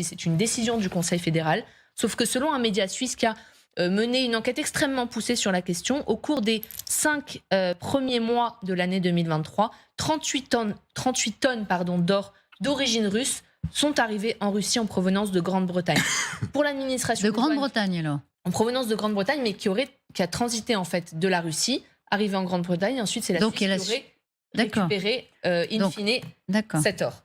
c'est une décision du Conseil fédéral. Sauf que selon un média suisse qui a mené une enquête extrêmement poussée sur la question, au cours des 5 premiers mois de l'année 2023, 38 tonnes d'or d'origine russe sont arrivées en Russie en provenance de Grande-Bretagne. Pour l'administration de Grande-Bretagne, alors. En provenance de Grande-Bretagne, mais qui a transité en fait de la Russie, arrivé en Grande-Bretagne, ensuite c'est la Suisse qui aurait récupéré in fine cet or.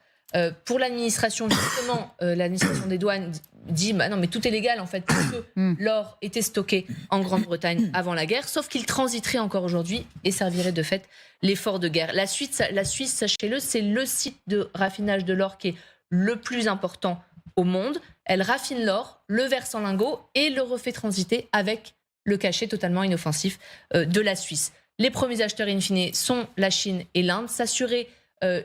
Pour l'administration, justement, l'administration des douanes dit non, mais tout est légal en fait, parce que l'or était stocké en Grande-Bretagne avant la guerre, sauf qu'il transiterait encore aujourd'hui et servirait de fait l'effort de guerre. La Suisse, sachez-le, c'est le site de raffinage de l'or qui est le plus important au monde. Elle raffine l'or, le verse en lingots et le refait transiter avec le cachet totalement inoffensif de la Suisse. Les premiers acheteurs in fine sont la Chine et l'Inde. S'assurer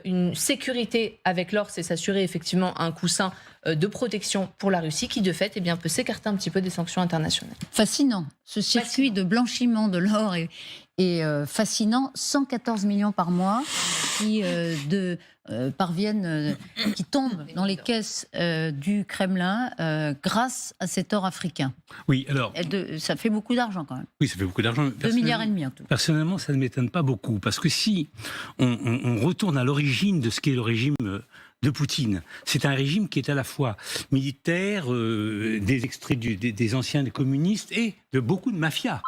une sécurité avec l'or, c'est s'assurer effectivement un coussin de protection pour la Russie qui, de fait, peut s'écarter un petit peu des sanctions internationales. Fascinant. Ce circuit de blanchiment de l'or est fascinant. 114 millions par mois qui parviennent, qui tombent dans les caisses du Kremlin grâce à cet or africain. Oui, alors... Ça fait beaucoup d'argent quand même. Oui, ça fait beaucoup d'argent. 2,5 milliards en tout. Personnellement, ça ne m'étonne pas beaucoup. Parce que si on retourne à l'origine de ce qu'est le régime de Poutine, c'est un régime qui est à la fois militaire, des extraits des anciens des communistes et de beaucoup de mafias.